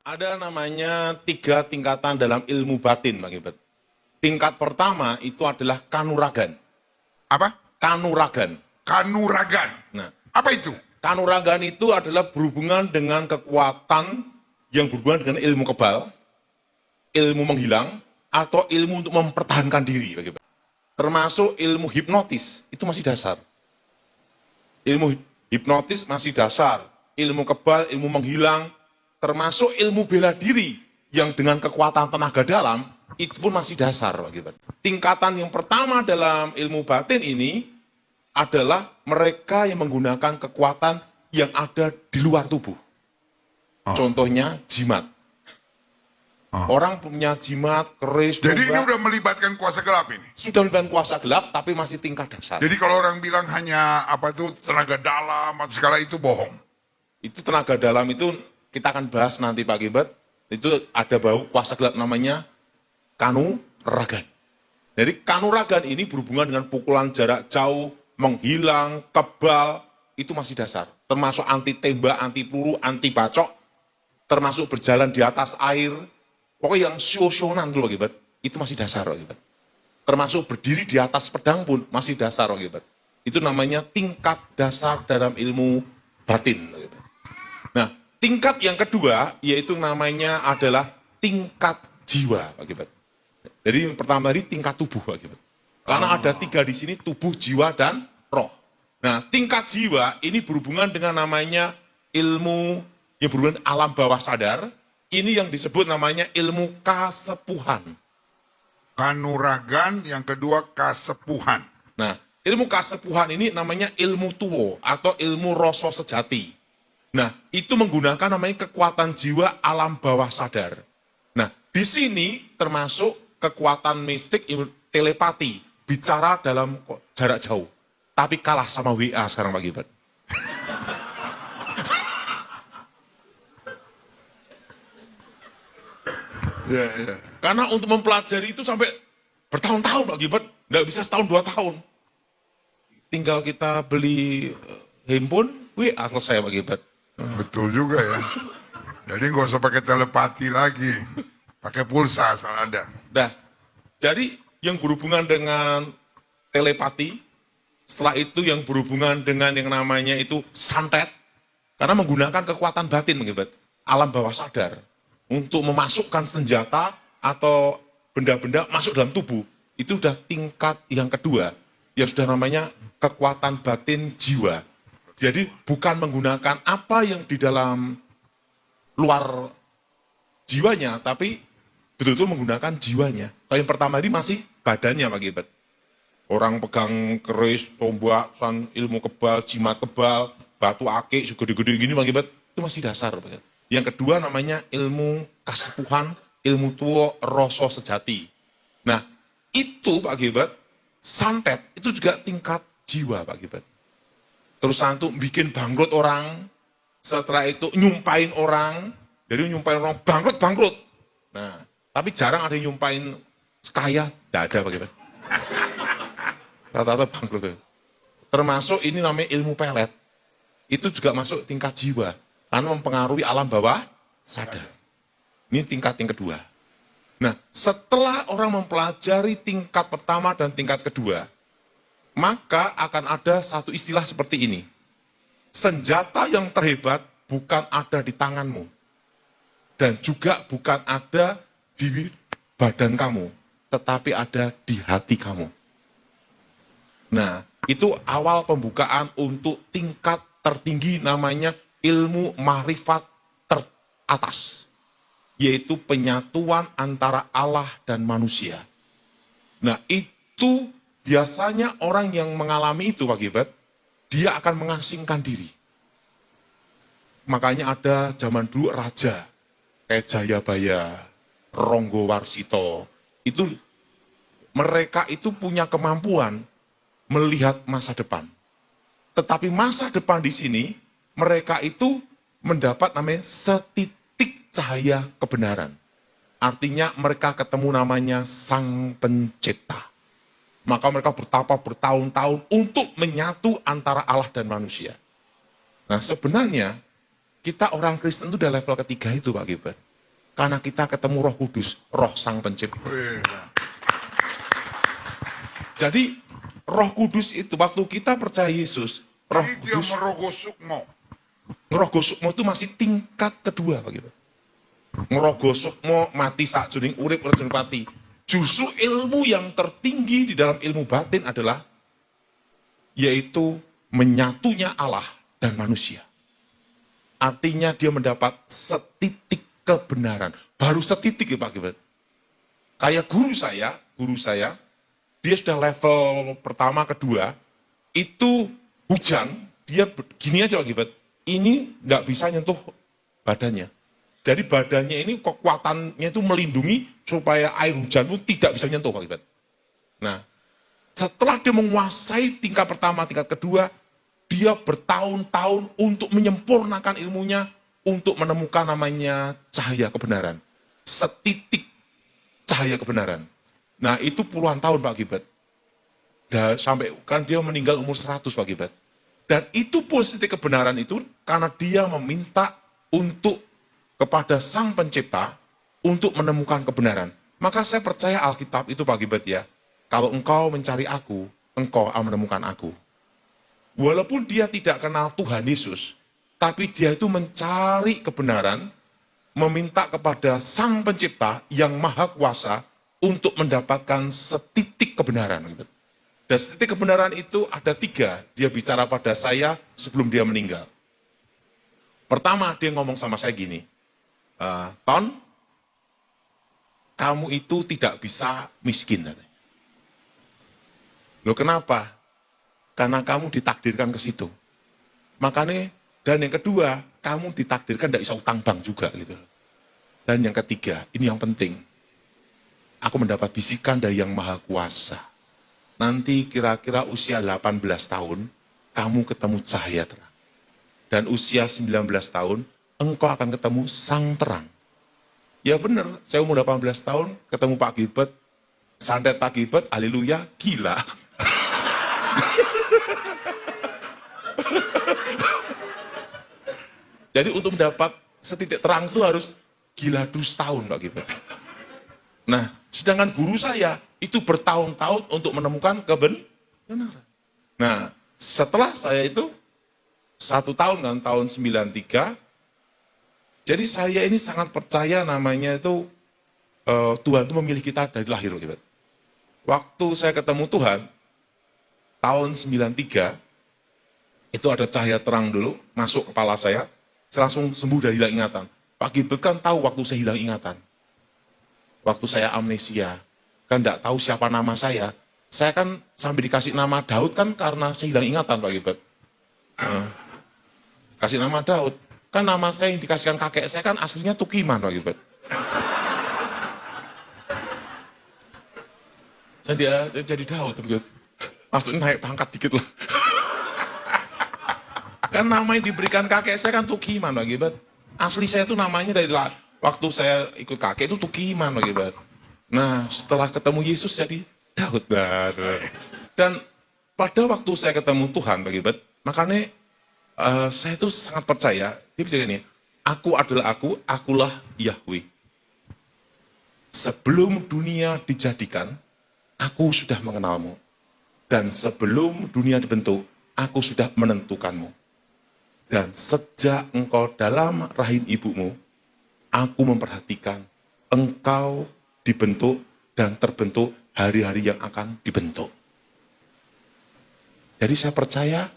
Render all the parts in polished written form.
Ada namanya 3 tingkatan dalam ilmu batin, Pak Gilbert. Tingkat pertama itu adalah kanuragan. Apa? Kanuragan. Kanuragan. Nah, Apa itu? kanuragan itu adalah berhubungan dengan kekuatan yang berhubungan dengan ilmu kebal, ilmu menghilang, atau ilmu untuk mempertahankan diri, Pak Gilbert. Termasuk ilmu hipnotis, itu masih dasar. Ilmu hipnotis masih dasar. Ilmu kebal, ilmu menghilang, termasuk ilmu bela diri yang dengan kekuatan tenaga dalam, itu pun masih dasar, Pak Gilbert. Tingkatan yang pertama dalam ilmu batin ini adalah mereka yang menggunakan kekuatan yang ada di luar tubuh. Contohnya jimat. Orang punya jimat, keris, Jadi ini tombak, udah melibatkan kuasa gelap ini. sudah melakukan kuasa gelap, tapi masih tingkat dasar. Jadi kalau orang bilang hanya apa itu tenaga dalam atau segala itu bohong. Itu tenaga dalam itu kita akan bahas nanti Pak Gilbert. Itu ada bau kuasa gelap namanya kanuragan. Jadi kanuragan ini berhubungan dengan pukulan jarak jauh, menghilang, kebal, itu masih dasar. Termasuk anti tembak, anti peluru, anti bacok, termasuk berjalan di atas air. Pokoknya yang siosionan dulu Pak Gilbert, itu masih dasar Pak Gilbert. Termasuk berdiri di atas pedang pun masih dasar Pak Gilbert. Itu namanya tingkat dasar dalam ilmu batin Pak Gilbert. Nah, tingkat yang kedua yaitu namanya adalah tingkat jiwa, Pak Gilbert. Jadi yang pertama tadi tingkat tubuh, Pak Gilbert. Karena ada 3 di sini, tubuh, jiwa, dan roh. Nah, tingkat jiwa ini berhubungan dengan namanya ilmu yang berhubungan dengan alam bawah sadar. Ini yang disebut namanya ilmu kasepuhan. Kanuragan, yang kedua kasepuhan. Nah, ilmu kasepuhan ini namanya ilmu tuwo atau ilmu rasa sejati. Nah, itu menggunakan namanya kekuatan jiwa alam bawah sadar. Nah, di sini termasuk kekuatan mistik, telepati, bicara dalam jarak jauh. Tapi kalah sama WA sekarang Pak Gilbert. Ya, ya. Karena untuk mempelajari itu sampai bertahun-tahun Pak Gilbert, nggak bisa setahun 2 tahun. Tinggal kita beli handphone, WA selesai Pak Gilbert. Betul juga ya. Jadi nggak usah pakai telepati lagi. Pakai pulsa asal ada. Nah, jadi yang berhubungan dengan telepati, setelah itu yang berhubungan dengan yang namanya itu santet, karena menggunakan kekuatan batin, mengibat alam bawah sadar, untuk memasukkan senjata atau benda-benda masuk dalam tubuh, itu sudah tingkat yang kedua, yang sudah namanya kekuatan batin jiwa. Jadi bukan menggunakan apa yang di dalam luar jiwanya, tapi betul-betul menggunakan jiwanya. Kalau yang pertama ini masih badannya Pak Gilbert. Orang pegang keris, tombak, ilmu kebal, jimat kebal, batu akik, segede-gede gini Pak Gilbert, itu masih dasar Pak Gilbert. Yang kedua namanya ilmu kasepuhan, ilmu tua, rasa sejati. Nah, itu Pak Gilbert, santet itu juga tingkat jiwa Pak Gilbert. Terus untuk bikin bangkrut orang, setelah itu nyumpain orang, jadi nyumpain orang bangkrut. Nah, tapi jarang ada yang nyumpain kaya, tidak ada Pak Gilbert. Rata-rata bangkrut. Termasuk ini namanya ilmu pelet. Itu juga masuk tingkat jiwa, karena mempengaruhi alam bawah sadar. Ini tingkat yang kedua. Nah, setelah orang mempelajari tingkat pertama dan tingkat kedua, maka akan ada satu istilah seperti ini. Senjata yang terhebat bukan ada di tanganmu. Dan juga bukan ada di badan kamu. Tetapi ada di hati kamu. Nah, itu awal pembukaan untuk tingkat tertinggi namanya ilmu ma'rifat teratas. Yaitu penyatuan antara Allah dan manusia. Nah, itu biasanya orang yang mengalami itu Pak Gilbert, dia akan mengasingkan diri. Makanya ada zaman dulu raja, kayak Jayabaya, Ronggowarsito, itu mereka itu punya kemampuan melihat masa depan. Tetapi masa depan di sini, mereka itu mendapat namanya setitik cahaya kebenaran. Artinya mereka ketemu namanya Sang Pencipta. Maka mereka bertapa bertahun-tahun untuk menyatu antara Allah dan manusia. Nah sebenarnya kita orang Kristen itu udah level ketiga itu Pak Gilbert. Karena kita ketemu Roh Kudus, Roh Sang Pencipta. Jadi Roh Kudus itu waktu kita percaya Yesus, Roh Jadi dia Kudus, merogoh sukmo. Ngerogoh sukmo itu masih tingkat kedua begitu. Ngerogoh sukmo mati sakjroning urip urip pati. Justru ilmu yang tertinggi di dalam ilmu batin adalah yaitu menyatunya Allah dan manusia. Artinya dia mendapat setitik kebenaran. Baru setitik ya Pak Gibran. Kayak guru saya, dia sudah level pertama, kedua, itu hujan, dia gini aja Pak Gibran, ini nggak bisa nyentuh badannya. Jadi badannya ini kekuatannya itu melindungi supaya air hujan itu tidak bisa nyentuh Pak Gibran. Nah, setelah dia menguasai tingkat pertama, tingkat kedua, dia bertahun-tahun untuk menyempurnakan ilmunya, untuk menemukan namanya cahaya kebenaran. Setitik cahaya kebenaran. Nah, itu puluhan tahun Pak Gibran. Dan sampai kan dia meninggal umur 100 Pak Gibran. Dan itu pun setitik kebenaran itu karena dia meminta untuk kepada Sang Pencipta untuk menemukan kebenaran. Maka saya percaya Alkitab itu Pak Gibran ya. Kalau engkau mencari aku, engkau akan menemukan aku. Walaupun dia tidak kenal Tuhan Yesus, tapi dia itu mencari kebenaran, meminta kepada Sang Pencipta yang Maha Kuasa untuk mendapatkan setitik kebenaran. Dan setitik kebenaran itu ada 3, dia bicara pada saya sebelum dia meninggal. Pertama, dia ngomong sama saya gini, Ton, kamu itu tidak bisa miskin. Loh kenapa? Karena kamu ditakdirkan ke situ. Makanya, dan yang kedua, kamu ditakdirkan tidak bisa utang bank juga gitu. Dan yang ketiga, ini yang penting. Aku mendapat bisikan dari Yang Maha Kuasa. Nanti kira-kira usia 18 tahun, kamu ketemu cahaya terang. Dan usia 19 tahun, engkau akan ketemu sang terang. Ya benar, saya umur 18 tahun, ketemu Pak Gilbert, santet Pak Gilbert, haleluya, gila. Jadi untuk mendapat setitik terang itu harus gila dus tahun Pak Gilbert. Nah, sedangkan guru saya itu bertahun-tahun untuk menemukan kebenaran. Nah, setelah saya itu 1 tahun kan, tahun 93, jadi saya ini sangat percaya namanya itu Tuhan itu memilih kita dari lahir. Gitu. Waktu saya ketemu Tuhan, tahun 93, itu ada cahaya terang dulu, masuk kepala saya langsung sembuh dari hilang ingatan. Pak Gilbert kan tahu waktu saya hilang ingatan. Waktu saya amnesia, kan tidak tahu siapa nama saya. Saya kan sampai dikasih nama Daud kan karena saya hilang ingatan Pak Gilbert. Kasih nama Daud. Kan nama saya yang dikasihkan kakek saya kan aslinya Tukiman Pak Gilbert. Saya dia jadi Daud. Maksudnya naik pangkat dikit lah. Kan nama yang diberikan kakek saya kan Tukiman Pak Gilbert. Asli saya itu namanya dari waktu saya ikut kakek itu Tukiman Pak Gilbert. Nah setelah ketemu Yesus jadi Daud. Dan pada waktu saya ketemu Tuhan Pak Gilbert, makanya saya itu sangat percaya, dia bicara ini, aku adalah aku, akulah Yahweh. Sebelum dunia dijadikan, aku sudah mengenalmu. Dan sebelum dunia dibentuk, aku sudah menentukanmu. Dan sejak engkau dalam rahim ibumu, aku memperhatikan engkau dibentuk dan terbentuk hari-hari yang akan dibentuk. Jadi saya percaya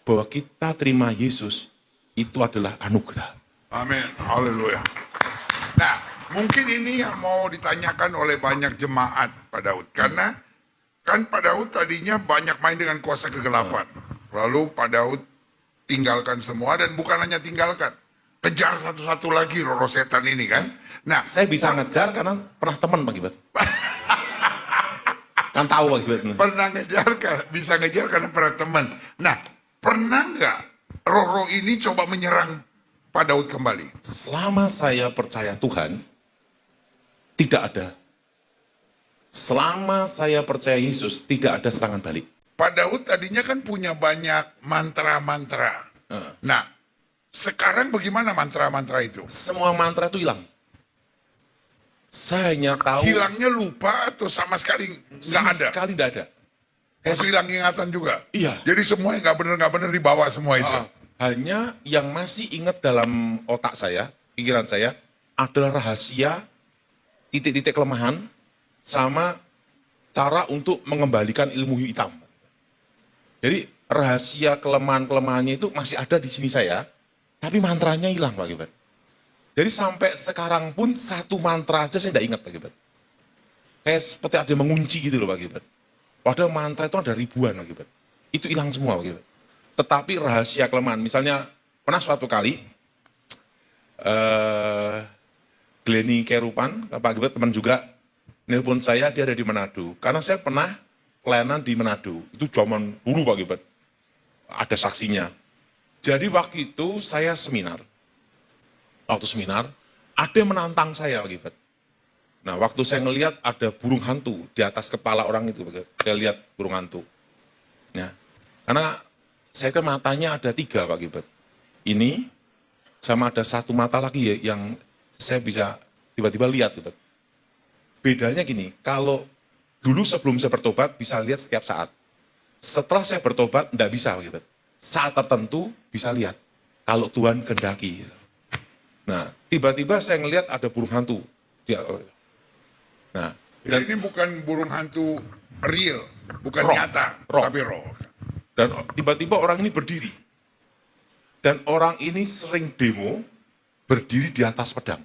bahwa kita terima Yesus itu adalah anugerah. Amin. Haleluya. Nah, mungkin ini yang mau ditanyakan oleh banyak jemaat Pak Daud. Karena kan Pak Daud tadinya banyak main dengan kuasa kegelapan. Lalu Pak Daud tinggalkan semua dan bukan hanya tinggalkan. Kejar satu-satu lagi roh setan ini kan. Nah, Saya bisa ngejar karena pernah teman Pak Gilbert. Kan tahu Pak Gilbert. pernah ngejar, bisa ngejar karena pernah teman. Nah, pernah nggak roh-roh ini coba menyerang Pak Daud kembali? Selama saya percaya Tuhan, tidak ada. Selama saya percaya Yesus, tidak ada serangan balik. Pak Daud tadinya kan punya banyak mantra-mantra. Nah, sekarang bagaimana mantra-mantra itu? Semua mantra itu hilang. Saya hanya tahu Hilangnya lupa atau sama sekali nggak sama ada? sekali nggak ada. Atau hilang ingatan juga? Iya. Jadi semua yang nggak benar dibawa semua itu? Hanya yang masih ingat dalam otak saya, pikiran saya, adalah rahasia, titik-titik kelemahan, sama cara untuk mengembalikan ilmu hitam. Jadi rahasia kelemahan-kelemahannya itu masih ada di sini saya, tapi mantranya hilang Pak Gilbert. Jadi sampai sekarang pun satu mantra aja saya tidak ingat Pak Gilbert. Kayak seperti ada yang mengunci gitu loh Pak Gilbert. Padahal mantra itu ada ribuan Pak Gilbert. Itu hilang semua Pak Gilbert. Tetapi rahasia kelemahan, misalnya pernah suatu kali, Glenny Kerupan, Pak Gilbert teman juga, nelpon saya, dia ada di Manado. Karena saya pernah pelayanan di Manado. Itu zaman dulu Pak Gilbert. Ada saksinya. Jadi waktu itu saya seminar. Waktu seminar, ada yang menantang saya Pak Gilbert. Nah, waktu saya ngelihat ada burung hantu di atas kepala orang itu, saya lihat burung hantu. Nah, karena saya kan matanya ada 3 Pak Gilbert. Ini, sama ada satu mata lagi ya, yang saya bisa tiba-tiba lihat. Gitu. Bedanya gini, kalau dulu sebelum saya bertobat bisa lihat setiap saat. Setelah saya bertobat, enggak bisa. Gitu. Saat tertentu bisa lihat. Kalau Tuhan kehendaki. Nah, tiba-tiba saya ngelihat ada burung hantu. Nah, Dan ini bukan burung hantu real, bukan Roh. nyata, Roh. tapi roh. dan tiba-tiba orang ini berdiri. Dan orang ini sering demo berdiri di atas pedang.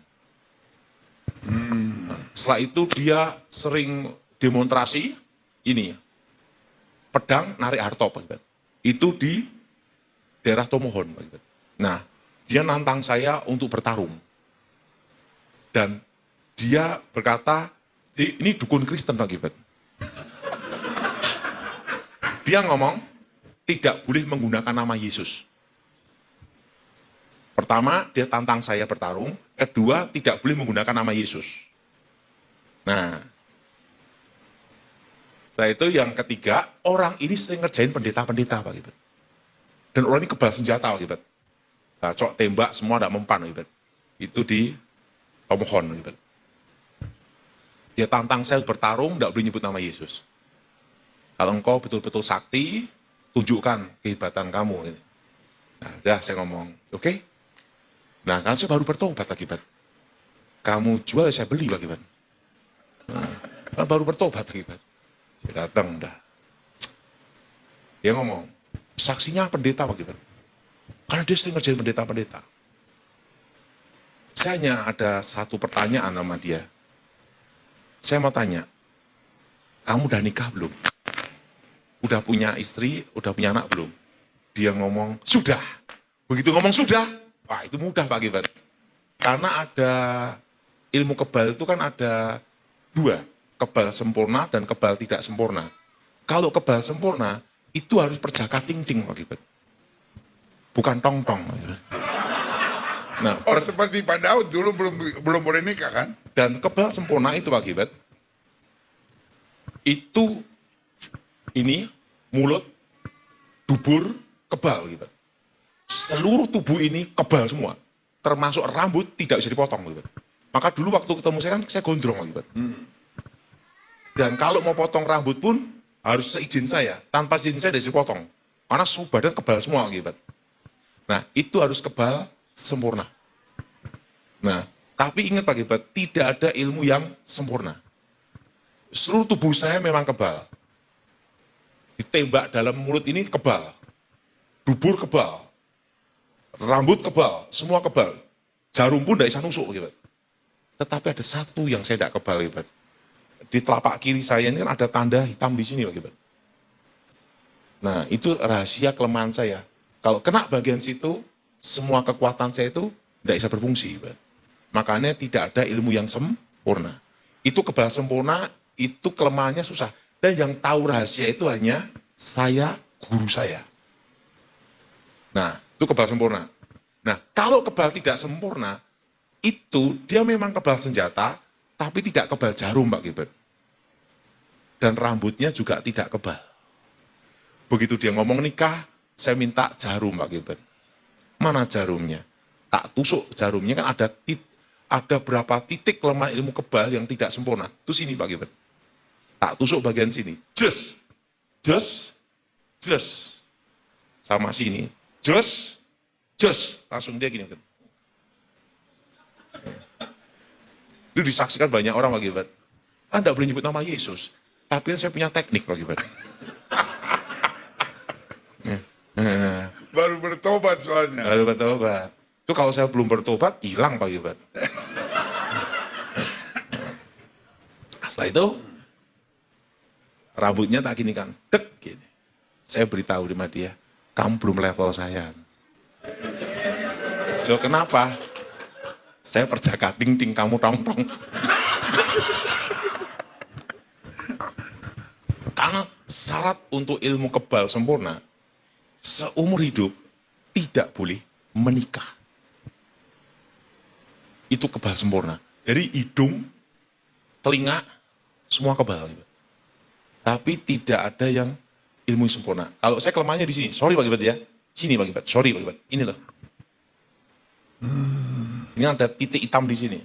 Setelah itu dia sering demonstrasi ini pedang narik harta Pak Gilbert. Itu di daerah Tomohon Pak Gilbert. Nah, dia nantang saya untuk bertarung. Dan dia berkata, ini dukun Kristen Pak Gilbert. Dia ngomong, tidak boleh menggunakan nama Yesus. Pertama, dia tantang saya bertarung. Kedua, tidak boleh menggunakan nama Yesus. Nah, setelah itu yang ketiga, orang ini sering ngerjain pendeta-pendeta Pak Gilbert. Dan orang ini kebal senjata Pak Gilbert. Nah, cok tembak semua tidak mempan Pak Gilbert. Itu di Tomohon Pak Gilbert. Dia tantang saya bertarung, tidak boleh nyebut nama Yesus. Kalau engkau betul-betul sakti, tunjukkan kehebatan kamu. Nah, udah saya ngomong, oke. Nah, kan saya baru bertobat Pak Gilbert. Kamu jual, saya beli Pak Gilbert. Nah, kan baru bertobat Pak Gilbert. Saya datang, udah. Dia ngomong, saksinya pendeta Pak Gilbert. Karena dia sering ngerjain pendeta-pendeta. Saya hanya ada satu pertanyaan sama dia. Saya mau tanya, kamu udah nikah belum? Udah punya istri, udah punya anak belum? Dia ngomong, sudah. Begitu ngomong sudah, wah itu mudah Pak Gilbert. Karena ada ilmu kebal itu kan ada 2, kebal sempurna dan kebal tidak sempurna. Kalau kebal sempurna, itu harus perjaka ting-ting Pak Gilbert. Bukan tong-tong. Nah, Oh, seperti Pak Daud dulu belum boleh nikah kan? dan kebal sempurna itu Pak Gilbert, itu ini mulut, dubur, kebal Pak Gilbert. Seluruh tubuh ini kebal semua, termasuk rambut tidak bisa dipotong Pak Gilbert. Maka dulu waktu ketemu saya kan saya gondrong Pak Gilbert. Dan kalau mau potong rambut pun harus seizin saya, tanpa izin saya tidak bisa dipotong. Karena badan kebal semua Pak Gilbert. Nah, itu harus kebal sempurna. Nah, tapi ingat Pak Gilbert, tidak ada ilmu yang sempurna. Seluruh tubuh saya memang kebal. Ditembak dalam mulut ini kebal. Dubur kebal. Rambut kebal. Semua kebal. Jarum pun tidak bisa nusuk Pak Gilbert. Tetapi ada satu yang saya tidak kebal Gilbert. Di telapak kiri saya ini kan ada tanda hitam di sini Pak Gilbert. Nah, itu rahasia kelemahan saya. Kalau kena bagian situ, semua kekuatan saya itu tidak bisa berfungsi. Makanya tidak ada ilmu yang sempurna. Itu kebal sempurna, itu kelemahannya susah. Dan yang tahu rahasia itu hanya saya, guru saya. Nah, itu kebal sempurna. Nah, kalau kebal tidak sempurna, itu dia memang kebal senjata, tapi tidak kebal jarum, Pak Gilbert. Dan rambutnya juga tidak kebal. Begitu dia ngomong nikah, saya minta jarum Pak Gilbert. Mana jarumnya? Tak tusuk jarumnya kan ada berapa titik kelemahan ilmu kebal yang tidak sempurna. Itu sini Pak Gilbert. Tak tusuk bagian sini. Just. Sama sini. Just. Langsung dia gini. Itu disaksikan banyak orang Pak Gilbert. Anda boleh nyebut nama Yesus. Tapi kan saya punya teknik Pak Gilbert. Baru bertobat soalnya. Baru bertobat. Itu kalau saya belum bertobat, hilang Pak Gilbert. Setelah itu, rambutnya tak gini kan, dek gini. Saya beritahu sama dia, kamu belum level saya. Loh kenapa? Saya perjaka ting kamu tong. Karena syarat untuk ilmu kebal sempurna, seumur hidup tidak boleh menikah. Itu kebal sempurna. Dari hidung, telinga, semua kebal. Tapi tidak ada yang ilmu sempurna. Kalau saya kelemahannya di sini, sorry Pak Gilbert ya. Sini Pak Gilbert, sorry Pak Gilbert. Ini loh. Ini ada titik hitam di sini.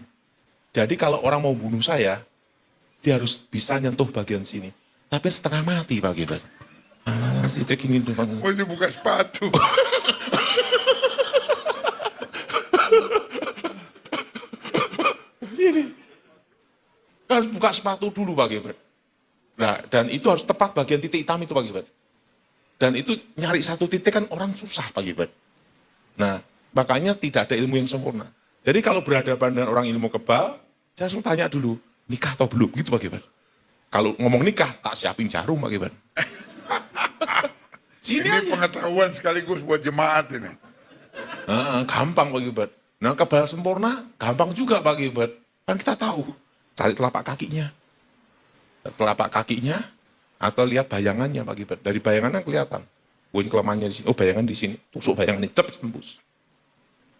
Jadi kalau orang mau bunuh saya, dia harus bisa nyentuh bagian sini. Tapi setengah mati Pak Gilbert. Titik ini doang. Mesti buka sepatu. Harus buka sepatu dulu Pak Gilbert. Nah, dan itu harus tepat bagian titik hitam itu Pak Gilbert. Dan itu nyari satu titik kan orang susah Pak Gilbert. Nah, makanya tidak ada ilmu yang sempurna. Jadi kalau berhadapan dengan orang ilmu kebal, saya suruh tanya dulu, nikah atau belum? Gitu Pak Gilbert. Kalau ngomong nikah, tak siapin jarum Pak Gilbert. Ini pengetahuan sekaligus buat jemaat ini. Gampang Pak Gilbert. Nah, kebal sempurna, gampang juga Pak Gilbert. Kan kita tahu. Cari telapak kakinya. Telapak kakinya, atau lihat bayangannya Pak Gilbert. Dari bayangannya kelihatan. Poin kelemahannya di sini. Oh, bayangan di sini. Tusuk bayangan ini, tembus.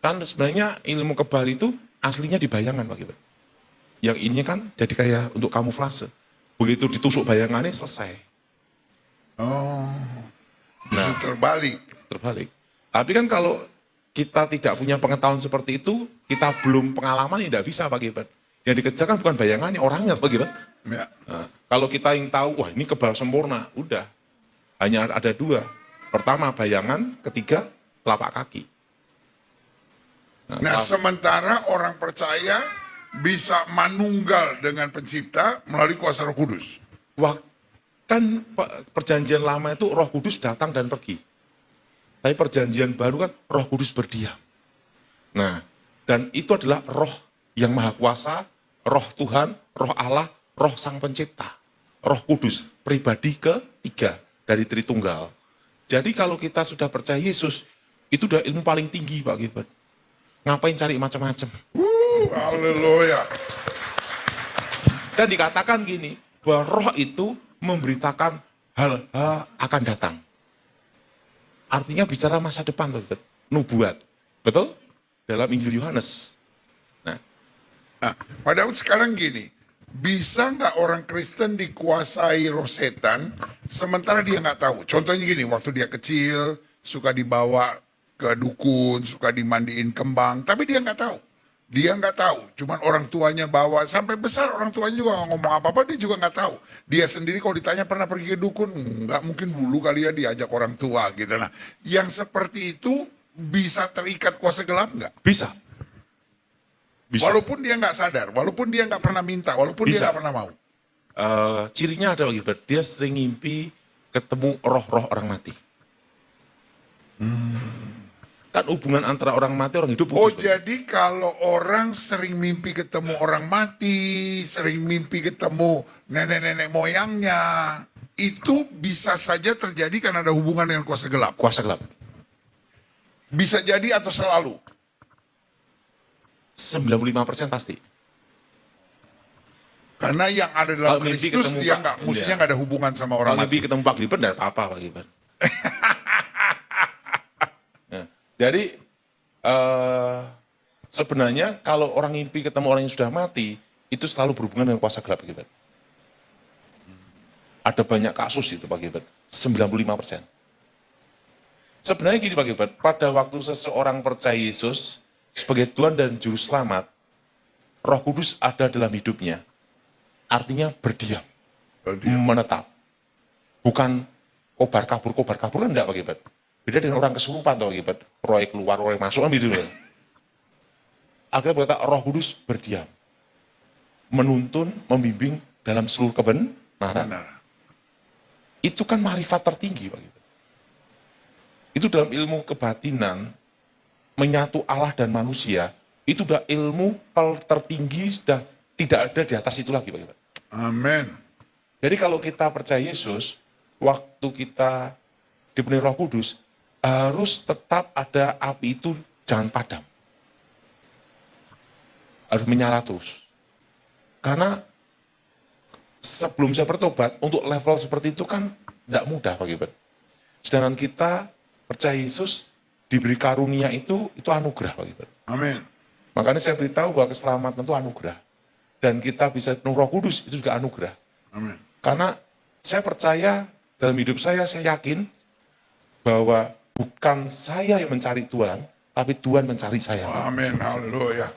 Kan sebenarnya ilmu kebal itu aslinya di bayangan Pak Gilbert. Yang ini kan jadi kayak untuk kamuflase. Begitu ditusuk bayangannya, selesai. Oh, Nah, terbalik. Tapi kan kalau kita tidak punya pengetahuan seperti itu, kita belum pengalaman, ya tidak bisa Pak Gilbert. Yang dikejar kan bukan bayangannya, orangnya Pak Gilbert. Ya. Nah, kalau kita yang tahu, wah ini kebal sempurna, udah. Hanya ada dua. Pertama bayangan, ketiga telapak kaki. Nah, sementara orang percaya bisa manunggal dengan pencipta melalui kuasa Roh Kudus. Wah, kan perjanjian lama itu Roh Kudus datang dan pergi. Tapi perjanjian baru kan Roh Kudus berdiam. Nah, dan itu adalah roh yang maha kuasa, roh Tuhan, roh Allah, roh Sang Pencipta. Roh Kudus, pribadi ketiga dari Tritunggal. Jadi kalau kita sudah percaya Yesus, itu udah ilmu paling tinggi Pak Gilbert. Ngapain cari macam-macam? Haleluya. Dan dikatakan gini, bahwa roh itu memberitakan hal-hal akan datang. Artinya bicara masa depan, Pak, nubuat. Betul? Dalam Injil Yohanes. Nah, padahal sekarang gini, bisa nggak orang Kristen dikuasai roh setan, sementara dia nggak tahu? Contohnya gini, waktu dia kecil, suka dibawa ke dukun, suka dimandiin kembang, tapi dia nggak tahu. Dia nggak tahu, cuman orang tuanya bawa, sampai besar orang tuanya juga nggak ngomong apa-apa, dia juga nggak tahu. Dia sendiri kalau ditanya pernah pergi ke dukun, nggak mungkin dulu kali ya diajak orang tua gitu. Nah, yang seperti itu bisa terikat kuasa gelap nggak? Bisa. Walaupun dia nggak sadar, walaupun dia nggak pernah minta, walaupun dia nggak pernah mau. Cirinya ada Pak Gilbert, dia sering ngimpi ketemu roh-roh orang mati. Kan hubungan antara orang mati orang hidup. Oh, jadi kalau orang sering mimpi ketemu orang mati, sering mimpi ketemu nenek-nenek moyangnya, itu bisa saja terjadi karena ada hubungan dengan kuasa gelap. Kuasa gelap. Bisa jadi atau selalu? 95% pasti. Karena yang ada dalam Kalau mimpi Kristus, ketemu dia Pak- nggak, mestinya nggak ada hubungan sama orang Kalau mati. mimpi ketemu Pak Gilbert, tidak apa-apa Pak Gilbert. Nah, jadi sebenarnya kalau orang mimpi ketemu orang yang sudah mati, itu selalu berhubungan dengan kuasa gelap Pak Gilbert. Ada banyak kasus itu Pak Gilbert, 95%. Sebenarnya gini Pak Gilbert, pada waktu seseorang percaya Yesus sebagai Tuhan dan Juru Selamat, Roh Kudus ada dalam hidupnya. Artinya berdiam, menetap. Bukan kobar kabur kan enggak Pak Gilbert. Beda dengan orang kesurupan Pak Gilbert. Roh keluar, roh masuk kan gitu. Akhirnya berkata Roh Kudus berdiam. Menuntun, membimbing dalam seluruh kebenaran. Benar. Itu kan marifat tertinggi Pak Gilbert. Itu dalam ilmu kebatinan, menyatu Allah dan manusia, itu udah ilmu tertinggi, sudah tidak ada di atas itu lagi Pak Gilbert. Amin. Jadi kalau kita percaya Yesus, waktu kita dipenuhi Roh Kudus, harus tetap ada api itu jangan padam. Harus menyala terus. Karena sebelum saya bertobat, untuk level seperti itu kan tidak mudah Pak Gilbert. Sedangkan kita percaya Yesus, diberi karunia itu anugerah Pak Gilbert. Amin. Makanya saya beritahu bahwa keselamatan itu anugerah. Dan kita bisa penuh Roh Kudus, itu juga anugerah. Amin. Karena saya percaya, dalam hidup saya yakin bahwa bukan saya yang mencari Tuhan, tapi Tuhan mencari saya. Amin. Haleluya.